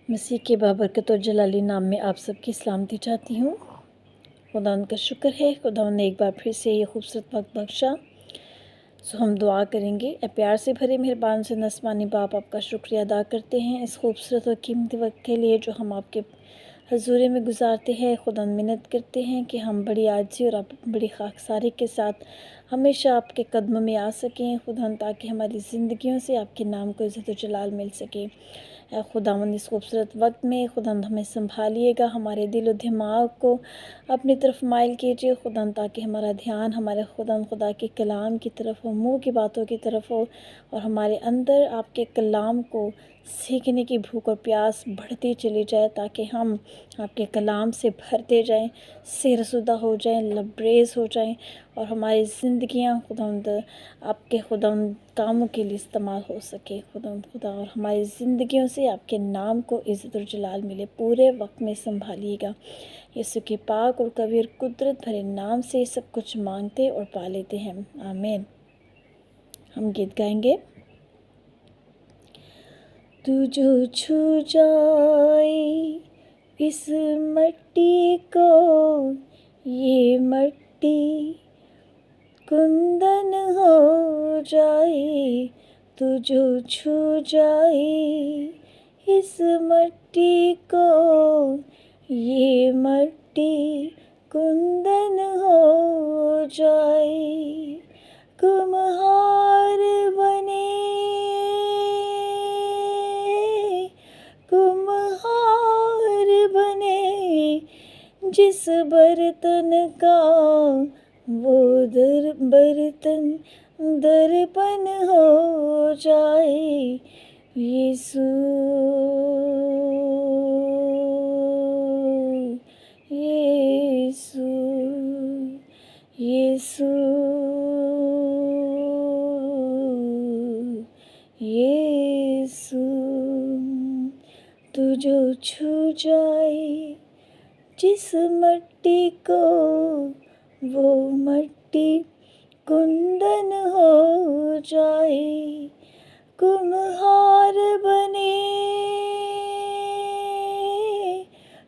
मसीह के बाबरकत और जलाली नाम में आप सबकी सलामती चाहती हूँ। खुदावंद का शुक्र है, खुदावंद ने एक बार फिर से ये खूबसूरत वक्त बख्शा। सो हम दुआ करेंगे। प्यार से भरे मेहरबान से नस्मानी बाप, आपका शुक्रिया अदा करते हैं इस खूबसूरत और कीमती वक्त के लिए जो हम आपके हजूरे में गुजारते हैं। खुदावंद मिन्नत करते हैं कि हम बड़ी आजी और आप बड़ी खाकसारी के साथ हमेशा आपके कदमों में आ सकें खुदावंद, ताकि हमारी ज़िंदगियों से आपके नाम को इज़्ज़त और जलाल मिल सके। खुदावंद इस खूबसूरत वक्त में खुदावंद हमें संभालिएगा, हमारे दिल और दिमाग को अपनी तरफ माइल कीजिए खुदावंद, ताकि हमारा ध्यान हमारे खुदावंद खुदा के कलाम की तरफ हो, मुँह की बातों की तरफ हो, और हमारे अंदर आपके कलाम को सीखने की भूख और प्यास बढ़ती चली जाए, ताकि हम आपके कलाम से भरते जाएं, सिरसुदा हो जाएं, लबरेज हो जाएं, और हमारी ज़िंदगियां खुदावंद आपके खुदावंद कामों के लिए इस्तेमाल हो सके खुदावंद खुदा, और हमारी ज़िंदगियों से आपके नाम को इज़्ज़त और जलाल मिले। पूरे वक्त में संभालिएगा। यीशु के पाक और कबीर कुदरत भरे नाम से सब कुछ मांगते और पा लेते हैं, आमीन। हम गीत गाएंगे। तू जो छू जाए इस मट्टी को, ये मट्टी कुंदन हो जाए। तू जो छू जाए इस मट्टी को, ये मट्टी कुंदन हो जाए। कुम्हार बने, कुम्हार बने जिस बर्तन का, वो बर्तन दर्पण हो जाए। यीशु यीशु यीशु यीशु, तू जो छू जाए जिस मट्टी को, वो मट्टी कुंदन हो जाए। कुम्हार बने,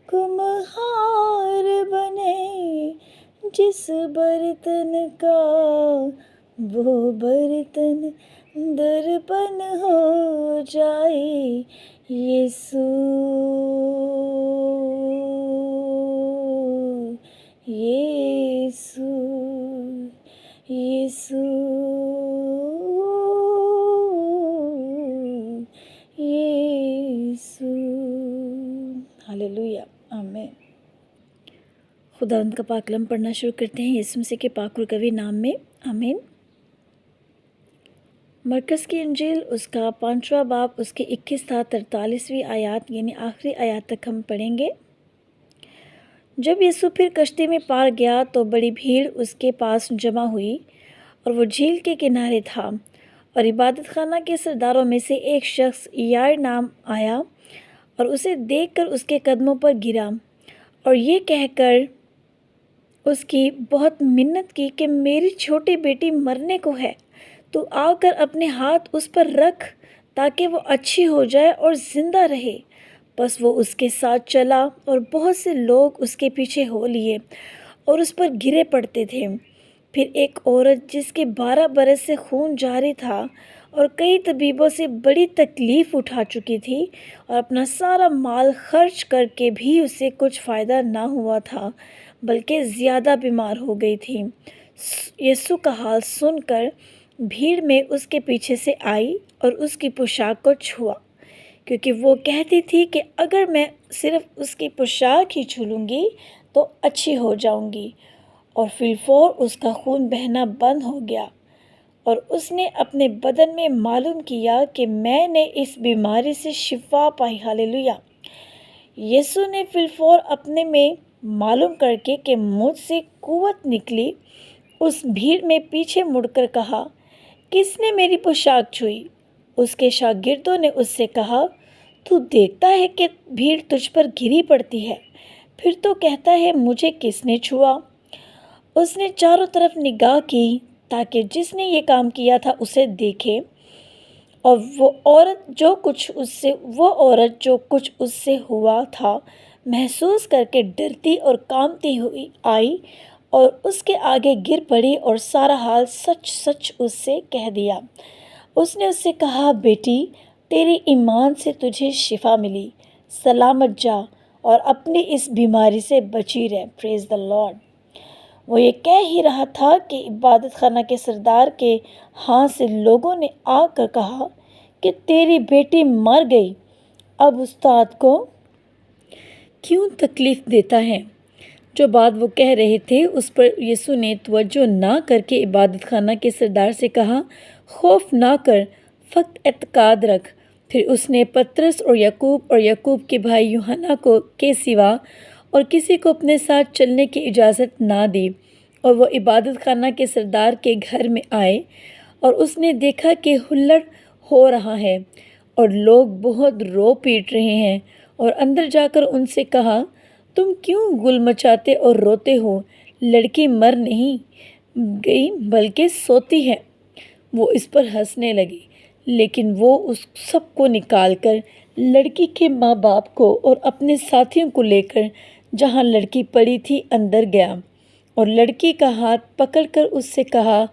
कुम्हार बने जिस बर्तन का, वो बर्तन दर्पण हो जाए। यीशु यीशु यीशु यीशु, हालेलुया, आमीन। खुदावंद का पाकलम पढ़ना शुरू करते हैं यीशु मसीह के पाक और कवी नाम में, आमीन। मरकस की इंजील उसका 5वां बाब उसके 21 था 43वीं आयत यानी आखिरी आयत तक हम पढ़ेंगे। जब यीशु फिर कश्ती में पार गया तो बड़ी भीड़ उसके पास जमा हुई, और वो झील के किनारे था। और इबादत खाना के सरदारों में से एक शख्स यार नाम आया और उसे देखकर उसके कदमों पर गिरा और ये कहकर उसकी बहुत मिन्नत की कि मेरी छोटी बेटी मरने को है, तो आकर अपने हाथ उस पर रख ताकि वो अच्छी हो जाए और ज़िंदा रहे। बस वो उसके साथ चला और बहुत से लोग उसके पीछे हो लिए और उस पर गिरे पड़ते थे। फिर एक औरत जिसके 12 बरस से खून जारी था और कई तबीबों से बड़ी तकलीफ़ उठा चुकी थी और अपना सारा माल खर्च करके भी उसे कुछ फ़ायदा ना हुआ था, बल्कि ज़्यादा बीमार हो गई थी। यीशु का हाल सुनकर भीड़ में उसके पीछे से आई और उसकी पोशाक को छुआ, क्योंकि वो कहती थी कि अगर मैं सिर्फ उसकी पोशाक ही छू लूँगी तो अच्छी हो जाऊँगी। और फिलफौर उसका खून बहना बंद हो गया और उसने अपने बदन में मालूम किया कि मैंने इस बीमारी से शिफा पाई, हालेलुया। यीशु ने फिलफौर अपने में मालूम करके कि मुझसे कुव्वत निकली, उस भीड़ में पीछे मुड़कर कहा, किसने मेरी पोशाक छुई? उसके शागिर्दों ने उससे कहा, तू देखता है कि भीड़ तुझ पर घिरी पड़ती है, फिर तो कहता है मुझे किसने छुआ? उसने चारों तरफ निगाह की ताकि जिसने ये काम किया था उसे देखे। और वो औरत जो कुछ उससे हुआ था महसूस करके डरती और कांपती हुई आई और उसके आगे गिर पड़ी और सारा हाल सच सच उससे कह दिया। उसने उससे कहा, बेटी, तेरी ईमान से तुझे शिफा मिली, सलामत जा और अपनी इस बीमारी से बची रह। Praise the Lord. वो ये कह ही रहा था कि इबादत खाना के सरदार के हाथ से लोगों ने आकर कहा कि तेरी बेटी मर गई, अब उस्ताद को क्यों तकलीफ देता है। जो बात वो कह रहे थे उस पर यीशु ने तवज्जो ना करके इबादत खाना के सरदार से कहा, खौफ ना कर, फ़क़्त एतकाद रख। फिर उसने पतरस और यकूब के भाई यूहन्ना को के सिवा और किसी को अपने साथ चलने की इजाज़त ना दी और वो इबादत खाना के सरदार के घर में आए और उसने देखा कि हुल्लड़ हो रहा है और लोग बहुत रो पीट रहे हैं और अंदर जाकर उनसे कहा, तुम क्यों गुल मचाते और रोते हो? लड़की मर नहीं गई बल्कि सोती है। वो इस पर हंसने लगी, लेकिन वो उस सबको निकाल कर लड़की के माँ बाप को और अपने साथियों को लेकर जहाँ लड़की पड़ी थी अंदर गया और लड़की का हाथ पकड़कर उससे कहा,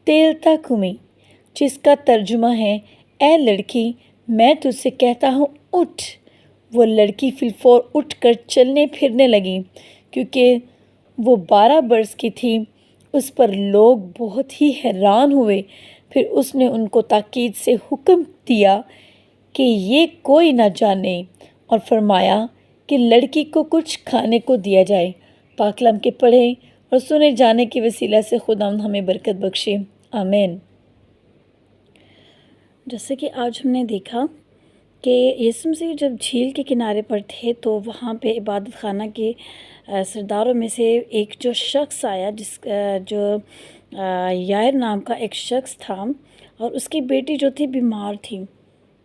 तेलता कुमी, जिसका तर्जुमा है, ए लड़की, मैं तुझसे कहता हूँ, उठ। वो लड़की फिलफौर उठकर चलने फिरने लगी, क्योंकि वो 12 बरस की थी। उस पर लोग बहुत ही हैरान हुए। फिर उसने उनको ताकीद से हुक्म दिया कि ये कोई न जाने और फरमाया कि लड़की को कुछ खाने को दिया जाए। पाकलाम के पढ़े और सुने जाने की वसीला से खुदावंद हमें बरकत बख्शे। आमीन। जैसे कि आज हमने देखा कि यीशु मसीह जब झील के किनारे पर थे तो वहाँ पे इबादत खाना के सरदारों में से एक जो शख्स आया, जो यायर नाम का एक शख्स था और उसकी बेटी जो थी बीमार थी,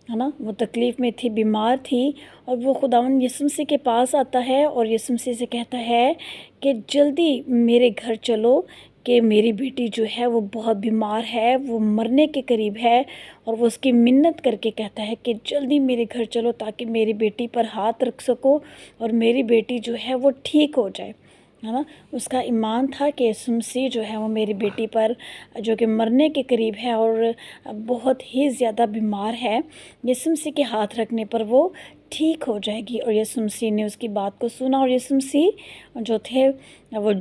है ना, वो तकलीफ़ में थी, बीमार थी। और वो खुदावंद यीशु मसीह के पास आता है और यीशु मसीह से कहता है कि जल्दी मेरे घर चलो कि मेरी बेटी जो है वो बहुत बीमार है, वो मरने के करीब है। और वो उसकी मिन्नत करके कहता है कि जल्दी मेरे घर चलो ताकि मेरी बेटी पर हाथ रख सको और मेरी बेटी जो है वो ठीक हो जाए, है ना। उसका ईमान था कि यीशु मसीह जो है वो मेरी बेटी पर, जो कि मरने के करीब है और बहुत ही ज़्यादा बीमार है, यीशु मसीह के हाथ रखने पर वो ठीक हो जाएगी। और यीशु मसीह ने उसकी बात को सुना और यीशु मसीह जो थे वो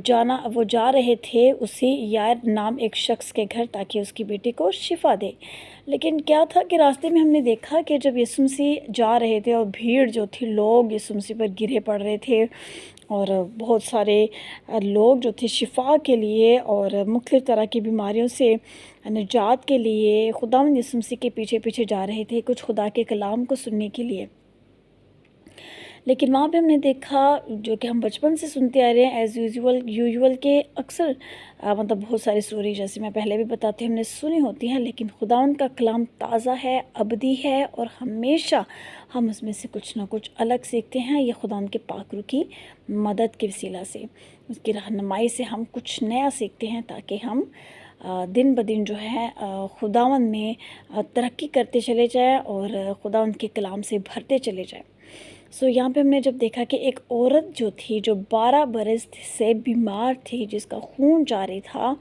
जा रहे थे उसी यार नाम एक शख्स के घर ताकि उसकी बेटी को शिफा दे। लेकिन क्या था कि रास्ते में हमने देखा कि जब यीशु मसीह जा रहे थे और भीड़ जो थी, लोग यीशु मसीह पर गिरे पड़ रहे थे और बहुत सारे लोग जो थे शिफा के लिए और मुख्तलिफ़ तरह की बीमारियों से निजात के लिए खुदावंद यीशु मसीह के पीछे पीछे जा रहे थे, कुछ खुदा के कलाम को सुनने के लिए। लेकिन वहाँ पे हमने देखा, जो कि हम बचपन से सुनते आ रहे हैं एज़ यूजुअल के अक्सर मतलब बहुत सारी स्टोरी जैसे मैं पहले भी बताती हूँ हमने सुनी होती हैं, लेकिन खुदावंद का कलाम ताज़ा है, अबदी है और हमेशा हम उसमें से कुछ ना कुछ अलग सीखते हैं। ये खुदावंद के पाक रूह की मदद के वसीला से, उसकी रहनुमाई से हम कुछ नया सीखते हैं ताकि हम दिन ब दिन जो है खुदावंद में तरक्की करते चले जाएँ और खुदावंद के कलाम से भरते चले जाएँ। सो यहाँ पे हमने जब देखा कि एक औरत जो थी, जो 12 बरस से बीमार थी, जिसका खून जारी था,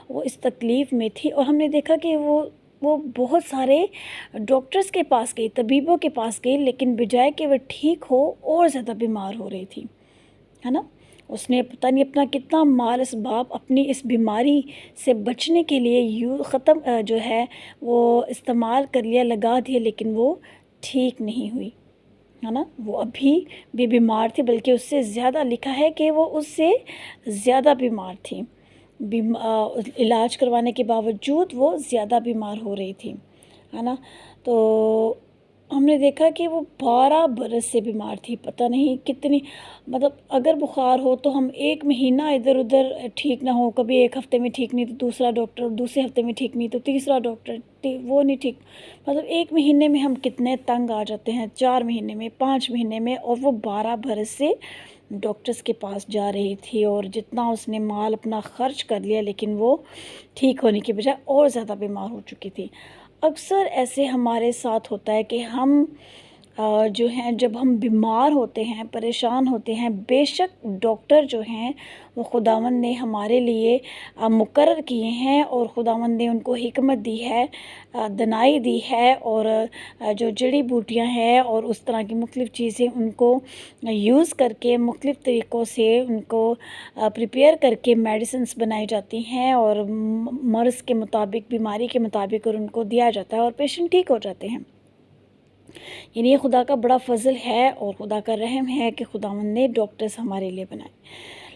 वो इस तकलीफ़ में थी। और हमने देखा कि वो बहुत सारे डॉक्टर्स के पास गई, तबीबों के पास गई, लेकिन बजाय कि वह ठीक हो और ज़्यादा बीमार हो रही थी, है ना। उसने पता नहीं अपना कितना माल असबाब अपनी इस बीमारी से बचने के लिए ख़त्म जो है वो इस्तेमाल कर लिया, लगा दिया, लेकिन वो ठीक नहीं हुई, है ना। वो अभी भी बीमार थी, बल्कि उससे ज़्यादा लिखा है कि वो उससे ज़्यादा बीमार थी। इलाज करवाने के बावजूद वो ज़्यादा बीमार हो रही थी, है ना। तो हमने देखा कि वो 12 बरस से बीमार थी, पता नहीं कितनी, मतलब अगर बुखार हो तो हम 1 महीना इधर उधर ठीक ना हो, कभी 1 हफ़्ते में ठीक नहीं तो दूसरा डॉक्टर, दूसरे हफ़्ते में ठीक नहीं तो तीसरा डॉक्टर, वो नहीं ठीक, मतलब 1 महीने में हम कितने तंग आ जाते हैं, 4 महीने में, 5 महीने में। और वो 12 बरस से डॉक्टर्स के पास जा रही थी और जितना उसने माल अपना खर्च कर लिया, लेकिन वो ठीक होने के बजाय और ज़्यादा बीमार हो चुकी थी। अक्सर ऐसे हमारे साथ होता है कि हम जो हैं जब हम बीमार होते हैं, परेशान होते हैं, बेशक डॉक्टर जो हैं वो खुदावंद ने हमारे लिए मुकर्रर किए हैं और खुदावंद ने उनको हिकमत दी है, दनाई दी है और जो जड़ी बूटियां हैं और उस तरह की मुख्तलिफ़ चीज़ें उनको यूज़ करके मुख्तलिफ़ तरीक़ों से उनको प्रिपेयर करके मेडिसिन्स बनाई जाती हैं और मर्ज़ के मुताबिक, बीमारी के मुताबिक और उनको दिया जाता है और पेशेंट ठीक हो जाते हैं। यानी ये खुदा का बड़ा फ़ज़ल है और खुदा का रहम है कि खुदावंद ने डॉक्टर्स हमारे लिए बनाए।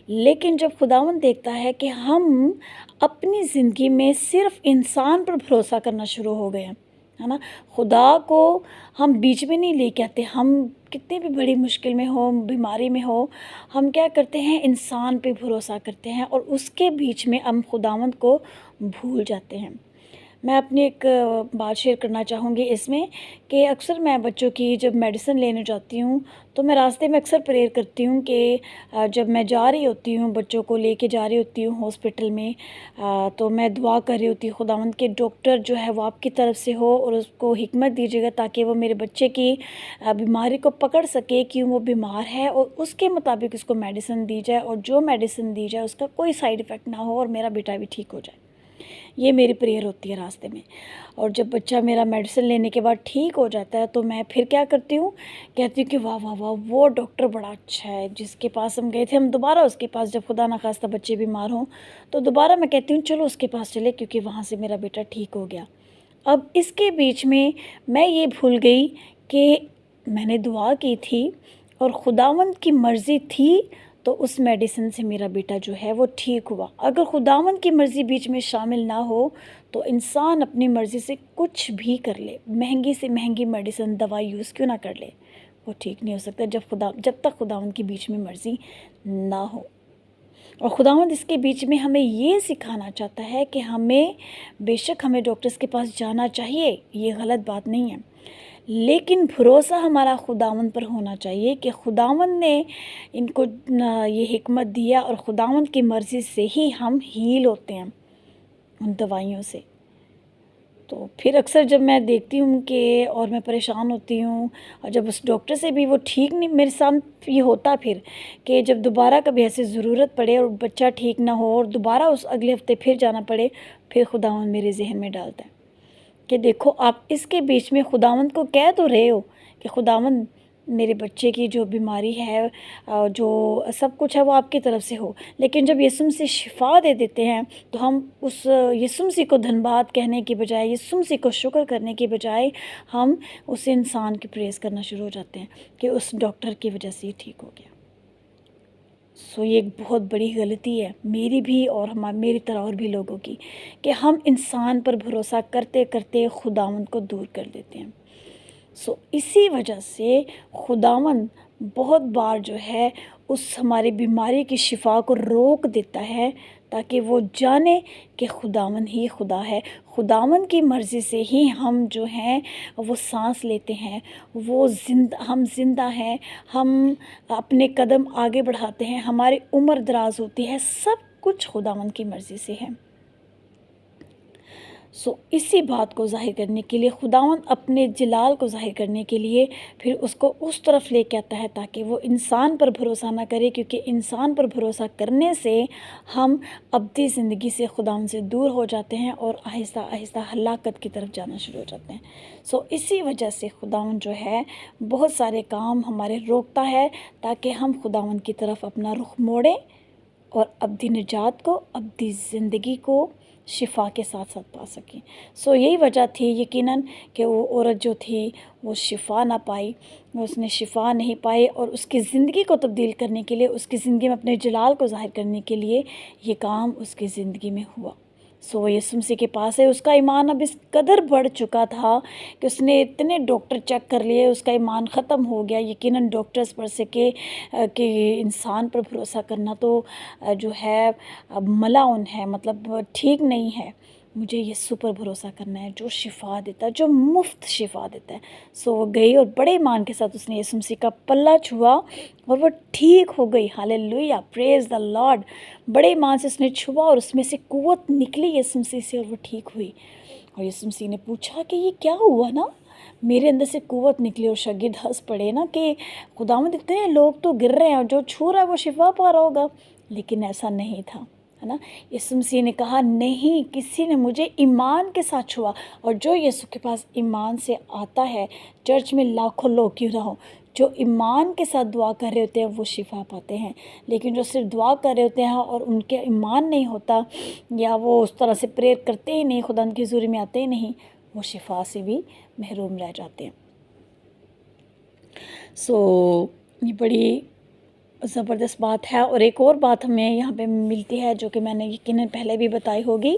लेकिन जब खुदावंद देखता है कि हम अपनी ज़िंदगी में सिर्फ़ इंसान पर भरोसा करना शुरू हो गए हैं, है ना? खुदा को हम बीच में नहीं लेके आते। हम कितनी भी बड़ी मुश्किल में हो, बीमारी में हो, हम क्या करते हैं, इंसान पे भरोसा करते हैं और उसके बीच में हम खुदावंद को भूल जाते हैं। मैं अपनी एक बात शेयर करना चाहूँगी इसमें कि अक्सर मैं बच्चों की जब मेडिसिन लेने जाती हूँ तो मैं रास्ते में अक्सर प्रेयर करती हूँ कि जब मैं जा रही होती हूँ, बच्चों को लेके जा रही होती हूँ हॉस्पिटल में, तो मैं दुआ कर रही होती हूँ खुदावंद के डॉक्टर जो है वो आपकी तरफ से हो और उसको हिकमत दीजिएगा ताकि वो मेरे बच्चे की बीमारी को पकड़ सके, क्यों वो बीमार है, और उसके मुताबिक उसको मेडिसिन दी जाए और जो मेडिसिन दी जाए उसका कोई साइड इफ़ेक्ट ना हो और मेरा बेटा भी ठीक हो जाए। ये मेरी प्रेयर होती है रास्ते में। और जब बच्चा मेरा मेडिसिन लेने के बाद ठीक हो जाता है तो मैं फिर क्या करती हूँ, कहती हूँ कि वाह वाह वाह, वो डॉक्टर बड़ा अच्छा है जिसके पास हम गए थे, हम दोबारा उसके पास, जब खुदा ना खास्ता बच्चे बीमार हों तो दोबारा मैं कहती हूँ चलो उसके पास चले, क्योंकि वहाँ से मेरा बेटा ठीक हो गया। अब इसके बीच में मैं ये भूल गई कि मैंने दुआ की थी और खुदावंद की मर्ज़ी थी तो उस मेडिसिन से मेरा बेटा जो है वो ठीक हुआ। अगर खुदावंद की मर्ज़ी बीच में शामिल ना हो तो इंसान अपनी मर्ज़ी से कुछ भी कर ले, महंगी से महंगी मेडिसिन, दवा यूज़ क्यों ना कर ले, वो ठीक नहीं हो सकता जब तक खुदावंद की बीच में मर्ज़ी ना हो। और खुदावंद इसके बीच में हमें ये सिखाना चाहता है कि बेशक हमें डॉक्टर्स के पास जाना चाहिए, ये गलत बात नहीं है, लेकिन भरोसा हमारा खुदावंद पर होना चाहिए कि खुदावंद ने इनको ये हिकमत दिया और खुदावंद की मर्ज़ी से ही हम हील होते हैं उन दवाइयों से। तो फिर अक्सर जब मैं देखती हूँ कि और मैं परेशान होती हूँ और जब उस डॉक्टर से भी वो ठीक नहीं, मेरे साथ ये होता फिर कि जब दोबारा कभी ऐसी ज़रूरत पड़े और बच्चा ठीक ना हो और दोबारा उस अगले हफ्ते फिर जाना पड़े, फिर खुदावंद मेरे ज़हन में डालता है कि देखो आप इसके बीच में खुदावंद को कह तो रहे हो कि खुदावंद मेरे बच्चे की जो बीमारी है, जो सब कुछ है वो आपकी तरफ से हो, लेकिन जब यीशु मसीह शिफा दे देते हैं तो हम उस यीशु मसीह को धन्यवाद कहने की बजाय, यीशु मसीह को शुक्र करने की बजाय हम उस इंसान की प्रेज़ करना शुरू हो जाते हैं कि उस डॉक्टर की वजह से ही ठीक हो गया। सो ये एक बहुत बड़ी गलती है मेरी भी और मेरी तरह और भी लोगों की कि हम इंसान पर भरोसा करते करते खुदावंद को दूर कर देते हैं। सो इसी वजह से खुदावंद बहुत बार जो है उस हमारी बीमारी की शिफा को रोक देता है ताकि वो जाने कि खुदावंद ही खुदा है, खुदावंद की मर्ज़ी से ही हम जो हैं वो सांस लेते हैं, हम जिंदा हैं, हम अपने कदम आगे बढ़ाते हैं, हमारी उम्र दराज होती है, सब कुछ खुदावंद की मर्ज़ी से है। इसी बात को ज़ाहिर करने के लिए खुदावंद अपने जलाल को ज़ाहिर करने के लिए फिर उसको उस तरफ लेके आता है ताकि वो इंसान पर भरोसा ना करे, क्योंकि इंसान पर भरोसा करने से हम अब्दी ज़िंदगी से खुदावंद से दूर हो जाते हैं और आहिस्ता आहिस्ता हलाकत की तरफ जाना शुरू हो जाते हैं। इसी वजह से खुदावंद जो है बहुत सारे काम हमारे रोकता है ताकि हम खुदावंद की तरफ अपना रुख मोड़ें और अब्दी निजात को, अब्दी ज़िंदगी को शिफा के साथ साथ पा सकें। यही वजह थी यकीनन कि वो औरत जो थी वो शिफा ना पाई, उसने शिफा नहीं पाई और उसकी ज़िंदगी को तब्दील करने के लिए, उसकी ज़िंदगी में अपने जलाल को ज़ाहिर करने के लिए ये काम उसकी ज़िंदगी में हुआ। वो यीशु मसीह के पास है, उसका ईमान अब इस कदर बढ़ चुका था कि उसने इतने डॉक्टर चेक कर लिए, उसका ईमान ख़त्म हो गया। यकीनन डॉक्टर्स पर से कि इंसान पर भरोसा करना तो जो है मलाउन है, मतलब ठीक नहीं है। मुझे यीशु पर भरोसा करना है जो शिफा देता है, जो मुफ्त शिफा देता है। वो गई और बड़े ईमान के साथ उसने यीशु मसीह का पल्ला छुआ और वो ठीक हो गई। Hallelujah, praise the Lord. बड़े ईमान से उसने छुआ और उसमें से कुव्वत निकली यीशु मसीह से और वो ठीक हुई। और यीशु मसीह ने पूछा कि ये क्या हुआ ना, मेरे अंदर से कुव्वत निकली। और शागिर्द हंस पड़े ना कि खुदावंद इतने लोग तो गिर रहे हैं और जो छू रहा है वो शिफा पा रहा होगा, लेकिन ऐसा नहीं था, है ना। यीशु मसीह ने कहा नहीं, किसी ने मुझे ईमान के साथ छुआ। और जो यीशु के पास ईमान से आता है, चर्च में लाखों लोग क्यों ना हो, जो ईमान के साथ दुआ कर रहे होते हैं वो शिफा पाते हैं। लेकिन जो सिर्फ दुआ कर रहे होते हैं और उनके ईमान नहीं होता, या वो उस तरह से प्रेयर करते ही नहीं, खुदा की हुजूरी में आते ही नहीं, वो शिफा से भी महरूम रह जाते हैं। ये बड़ी ज़बरदस्त बात है। और एक और बात हमें यहाँ पे मिलती है जो कि मैंने यकीनन पहले भी बताई होगी,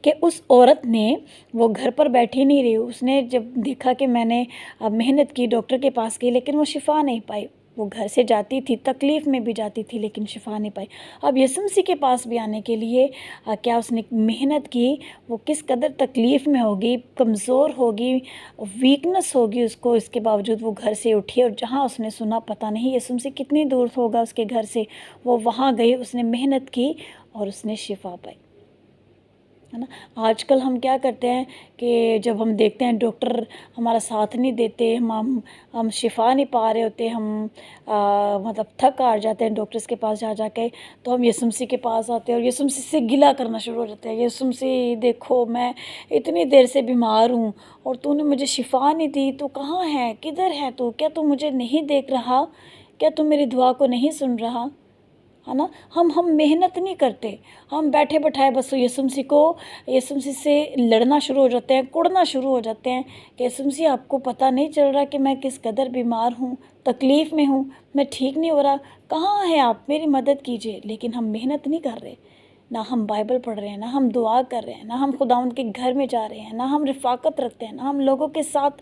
कि उस औरत ने, वो घर पर बैठी नहीं रही, उसने जब देखा कि मैंने मेहनत की, डॉक्टर के पास गई, लेकिन वो शिफा नहीं पाई। वो घर से जाती थी, तकलीफ़ में भी जाती थी, लेकिन शिफा नहीं पाई। अब यीशु मसीह के पास भी आने के लिए क्या उसने मेहनत की, वो किस कदर तकलीफ़ में होगी, कमज़ोर होगी, वीकनेस होगी उसको, इसके बावजूद वो घर से उठी। और जहाँ उसने सुना, पता नहीं यीशु मसीह कितनी दूर होगा उसके घर से, वो वहाँ गई, उसने मेहनत की और उसने शिफा पाई, है ना। आजकल हम क्या करते हैं कि जब हम देखते हैं डॉक्टर हमारा साथ नहीं देते, हम शिफा नहीं पा रहे होते, हम मतलब थक हार जाते हैं डॉक्टर्स के पास जा जाके, तो हम यीशु मसीह के पास आते हैं और यीशु मसीह से गिला करना शुरू हो जाते हैं। यीशु मसीह देखो, मैं इतनी देर से बीमार हूँ और तूने मुझे शिफा नहीं दी, तू कहाँ है, किधर है तू, क्या तू मुझे नहीं देख रहा, क्या तू मेरी दुआ को नहीं सुन रहा, है ना। हम मेहनत नहीं करते, हम बैठे बैठाए बस यीशु मसीह से लड़ना शुरू हो जाते हैं, कुड़ना शुरू हो जाते हैं कि यीशु मसीह आपको पता नहीं चल रहा कि मैं किस कदर बीमार हूँ, तकलीफ़ में हूँ, मैं ठीक नहीं हो रहा, कहाँ हैं आप, मेरी मदद कीजिए। लेकिन हम मेहनत नहीं कर रहे, ना हम बाइबल पढ़ रहे हैं, ना हम दुआ कर रहे हैं, ना हम खुदावंद के घर में जा रहे हैं, ना हम रिफ़ाकत रखते हैं, ना हम लोगों के साथ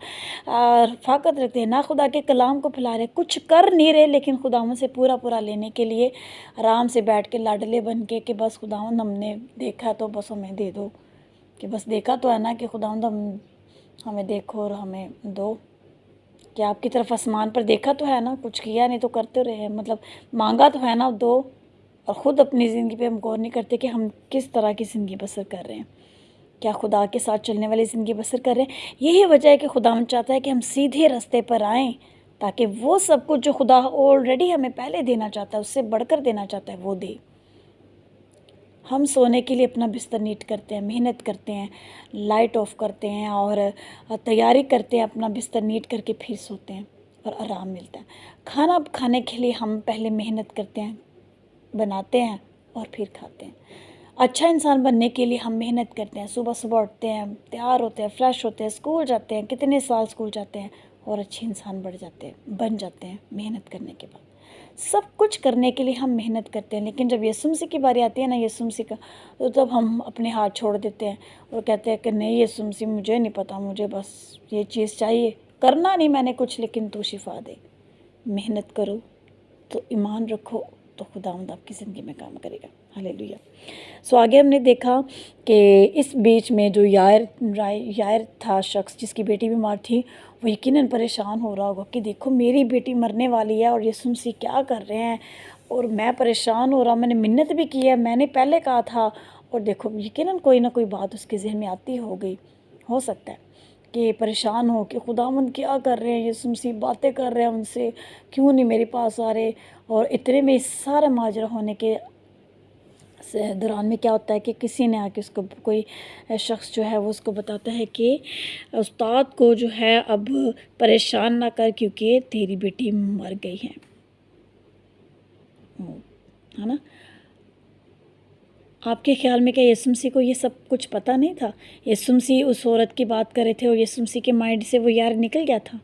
रिफ़ाकत रखते हैं, ना खुदा के कलाम को फैला रहे, कुछ कर नहीं रहे, लेकिन खुदावंद से पूरा पूरा लेने के लिए आराम से बैठ के लाडले बन के कि बस खुदावंद हमने देखा तो बस हमें दे दो, कि बस देखा तो है ना कि खुदावंद हमें देखो और हमें दो। कि आपकी तरफ आसमान पर देखा तो है ना, कुछ किया नहीं तो करते रहे, मतलब मांगा तो है ना, दो। और ख़ुद अपनी ज़िंदगी पे हम गौर नहीं करते कि हम किस तरह की ज़िंदगी बसर कर रहे हैं, क्या खुदा के साथ चलने वाली ज़िंदगी बसर कर रहे हैं। यही वजह है कि खुदा चाहता है कि हम सीधे रास्ते पर आएँ, ताकि वो सब कुछ जो खुदा ऑलरेडी हमें पहले देना चाहता है, उससे बढ़कर देना चाहता है, वो दे। हम सोने के लिए अपना बिस्तर नीट करते हैं, मेहनत करते हैं, लाइट ऑफ करते हैं और तैयारी करते हैं, अपना बिस्तर नीट करके फिर सोते हैं और आराम मिलता है। खाना खाने के लिए हम पहले मेहनत करते हैं, बनाते हैं और फिर खाते हैं। अच्छा इंसान बनने के लिए हम मेहनत करते हैं, सुबह सुबह उठते हैं, तैयार होते हैं, फ्रेश होते हैं, स्कूल जाते हैं, कितने साल स्कूल जाते हैं और अच्छे इंसान बन जाते हैं मेहनत करने के बाद। सब कुछ करने के लिए हम मेहनत करते हैं, लेकिन जब यीशु मसीह की बारी आती है ना, यीशु मसीह का, तो तब हम अपने हाथ छोड़ देते हैं और कहते हैं कि नहीं यीशु मसीह, मुझे नहीं पता, मुझे बस ये चीज़ चाहिए, करना नहीं मैंने कुछ, लेकिन तू शिफा दे। मेहनत करो तो ईमान रखो तो खुदावंद आपकी ज़िंदगी में काम करेगा। हालेलुया। आगे हमने देखा कि इस बीच में जो यायर था शख्स, जिसकी बेटी बीमार थी, वो यकीनन परेशान हो रहा होगा कि देखो मेरी बेटी मरने वाली है और यीशु मसीह क्या कर रहे हैं और मैं परेशान हो रहा हूँ, मैंने मिन्नत भी की है, मैंने पहले कहा था, और देखो यकीनन कोई ना कोई बात उसके जहन में आती होगी। हो सकता है कि परेशान हो कि खुदावंद क्या कर रहे हैं, यीशु मसीह बातें कर रहे हैं उनसे, क्यों नहीं मेरे पास आ रहे। और इतने में इस सारा माजरा होने के दौरान में क्या होता है कि किसी ने आके उसको, कोई शख्स जो है वो उसको बताता है कि उस्ताद को जो है अब परेशान ना कर, क्योंकि तेरी बेटी मर गई है ना। आपके ख्याल में क्या यीशु मसीह को ये सब कुछ पता नहीं था? यीशु मसीह उस औरत की बात कर रहे थे और यीशु मसीह के माइंड से वो यार निकल गया था।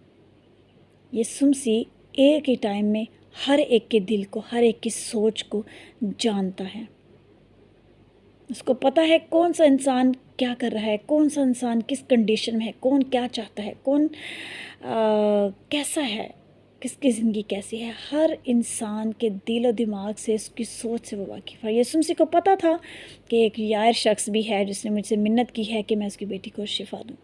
यीशु मसीह एक ही टाइम में हर एक के दिल को, हर एक की सोच को जानता है। उसको पता है कौन सा इंसान क्या कर रहा है, कौन सा इंसान किस कंडीशन में है, कौन क्या चाहता है, कौन कैसा है, किसकी ज़िंदगी कैसी है। हर इंसान के दिल और दिमाग से, उसकी सोच से वो वाकिफ़ है। यीशु मसीह को पता था कि एक यार शख्स भी है जिसने मुझसे मिन्नत की है कि मैं उसकी बेटी को शिफा दूँ।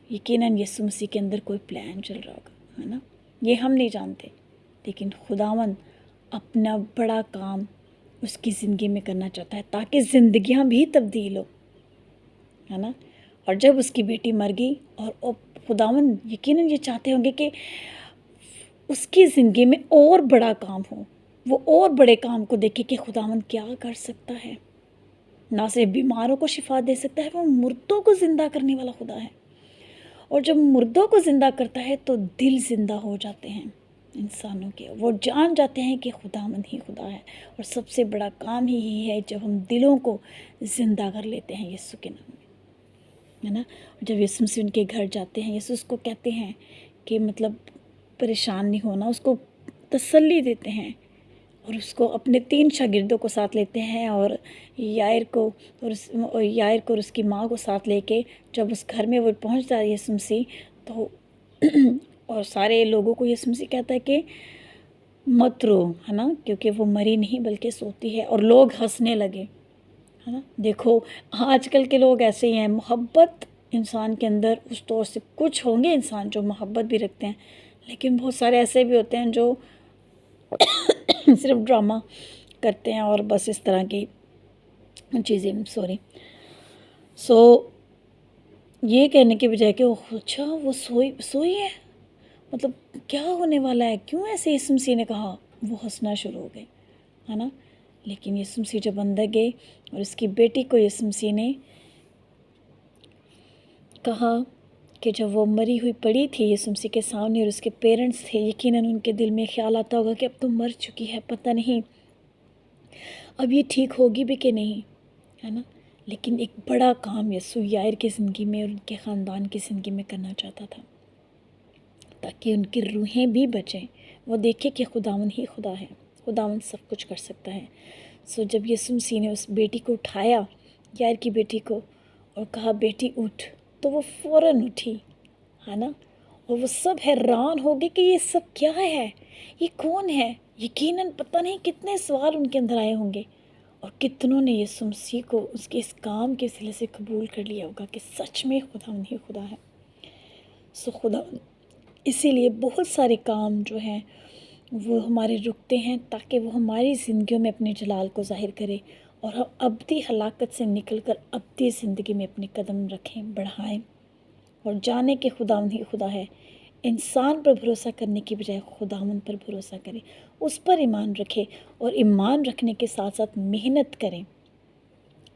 यकीनन यीशु मसीह के अंदर कोई प्लान चल रहा होगा, है ना। ये हम नहीं जानते, लेकिन खुदावंद अपना बड़ा काम उसकी ज़िंदगी में करना चाहता है, ताकि ज़िंदगियाँ भी तब्दील हो। है ना। और जब उसकी बेटी मर गई और खुदावन यकीनन ये चाहते होंगे कि उसकी ज़िंदगी में और बड़ा काम हो, वो और बड़े काम को देखे कि खुदावन क्या कर सकता है। ना सिर्फ बीमारों को शिफा दे सकता है, वो मुर्दों को ज़िंदा करने वाला खुदा है। और जब मुर्दों को ज़िंदा करता है तो दिल ज़िंदा हो जाते हैं इंसानों के, वो जान जाते हैं कि खुदावंद ही खुदा है। और सबसे बड़ा काम ही यही है जब हम दिलों को ज़िंदा कर लेते हैं यीशु के नाम में, है ना। जब यीशु मसीह उनके घर जाते हैं, यीशु उसको कहते हैं कि मतलब परेशान नहीं होना, उसको तसल्ली देते हैं और उसको अपने 3 शागिर्दों को साथ लेते हैं और यायर को और उसकी माँ को साथ लेके जब उस घर में वो पहुंचता है यीशु मसीह, तो और सारे लोगों को यीशु मसीह कहता है कि मत रो, है ना, क्योंकि वो मरी नहीं बल्कि सोती है। और लोग हंसने लगे, है ना। देखो आजकल के लोग ऐसे ही हैं, मोहब्बत इंसान के अंदर उस तौर से कुछ होंगे इंसान जो मोहब्बत भी रखते हैं, लेकिन बहुत सारे ऐसे भी होते हैं जो सिर्फ ड्रामा करते हैं और बस इस तरह की चीज़ें। ये कहने के बजाय कि अच्छा वो सोई सोई है, मतलब क्या होने वाला है, क्यों ऐसे यीशु मसीह ने कहा, वो हंसना शुरू हो गए, है ना। लेकिन यीशु मसीह जब अंदर गए और उसकी बेटी को यीशु मसीह ने कहा कि जब वो मरी हुई पड़ी थी यीशु मसीह के सामने और उसके पेरेंट्स थे, यकीनन उनके दिल में ख्याल आता होगा कि अब तो मर चुकी है, पता नहीं अब ये ठीक होगी भी कि नहीं, है ना। लेकिन एक बड़ा काम यीशु यायर की ज़िंदगी में और उनके ख़ानदान की ज़िंदगी में करना चाहता था ताकि उनकी रूहें भी बचें, वो देखे कि खुदावंद ही खुदा है, खुदावंद सब कुछ कर सकता है। जब यीशु मसीह ने उस बेटी को उठाया, यायर की बेटी को, और कहा बेटी उठ, तो वो फ़ौरन उठी, है ना। और वो सब हैरान हो गए कि ये सब क्या है, ये कौन है। यकीनन पता नहीं कितने सवाल उनके अंदर आए होंगे और कितनों ने यीशु मसीह को उसके इस काम के सिले से कबूल कर लिया होगा कि सच में खुदावंद ही खुदा है। खुदावंद इसीलिए बहुत सारे काम जो हैं वो हमारे रुकते हैं ताकि वो हमारी ज़िंदगियों में अपने जलाल को ज़ाहिर करे और हम अब्दी हलाकत से निकलकर अब्दी ज़िंदगी में अपने कदम रखें, बढ़ाएं और जाने कि खुदावंद ही खुदा है। इंसान पर भरोसा करने की बजाय खुदावंद पर भरोसा करें, उस पर ईमान रखें और ईमान रखने के साथ साथ मेहनत करें,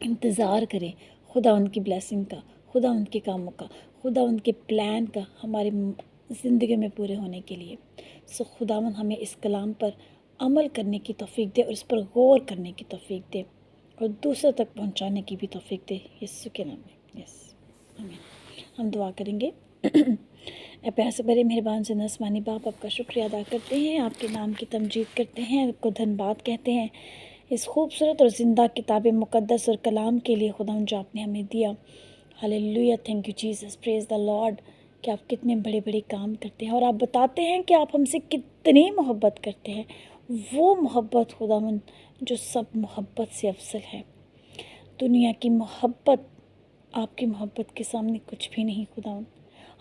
इंतज़ार करें खुदावंद की ब्लेसिंग का, खुदावंद के कामों का, खुदावंद के प्लान का हमारे ज़िंदगी में पूरे होने के लिए। खुदावंद हमें इस कलाम पर अमल करने की तौफीक दे और इस पर गौर करने की तौफीक दे और दूसरों तक पहुंचाने की भी तौफीक दे, यीशु के नाम में। यस, आमीन। हम दुआ करेंगे। प्यार से बड़े मेहरबान से आसमानी बाप, आपका शुक्रिया अदा करते हैं, आपके नाम की तमजीद करते हैं, आपको धन्यवाद कहते हैं इस खूबसूरत और ज़िंदा किताब मुक़द्दस और कलाम के लिए खुदा जो आपने हमें दिया। Hallelujah, thank you Jesus, praise the Lord कि आप कितने बड़े बड़े काम करते हैं और आप बताते हैं कि आप हमसे कितनी मोहब्बत करते हैं। वो मोहब्बत खुदावंद जो सब मोहब्बत से अफसल है। दुनिया की मोहब्बत आपकी मोहब्बत के सामने कुछ भी नहीं खुदावंद।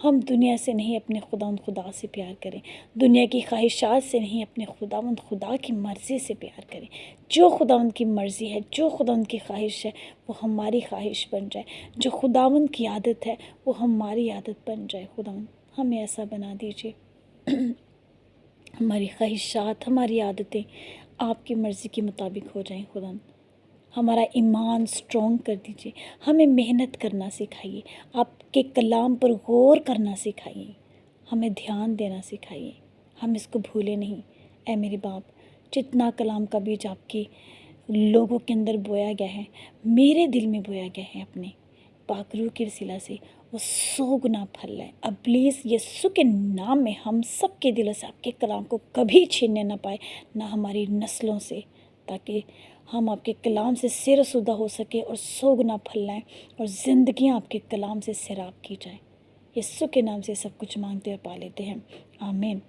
हम दुनिया से नहीं अपने खुदावंद खुदा से प्यार करें, दुनिया की ख्वाहिशात से नहीं अपने खुदावंद खुदा की मर्ज़ी से प्यार करें। जो खुदावंद की मर्ज़ी है, जो खुदावंद की ख्वाहिश है वो हमारी ख्वाहिश बन जाए, जो खुदावंद की आदत है वो हमारी आदत बन जाए। खुदावंद हमें ऐसा बना दीजिए, हमारी ख्वाहिशात, हमारी आदतें आपकी मर्ज़ी के मुताबिक हो जाएं। खुदावंद हमारा ईमान स्ट्रॉन्ग कर दीजिए, हमें मेहनत करना सिखाइए, आपके कलाम पर गौर करना सिखाइए, हमें ध्यान देना सिखाइए, हम इसको भूले नहीं। ऐ मेरे बाप, जितना कलाम का बीज आपके लोगों के अंदर बोया गया है, मेरे दिल में बोया गया है अपने पाक रूह के वसीला से, वो 100 गुना फल लाए। अब प्लीज़ यीशु के नाम में हम सब के दिलों से आपके कलाम को कभी छीनने ना पाए, ना हमारी नस्लों से, ताकि हम आपके कलाम से सिरसुदा हो सके और 100 गुना फल लाएँ और ज़िंदगियाँ आपके कलाम से सैराब की जाए। यीशु के नाम से सब कुछ मांगते और पा लेते हैं, आमीन।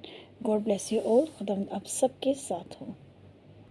God bless you all. खुदा आप सबके साथ हो।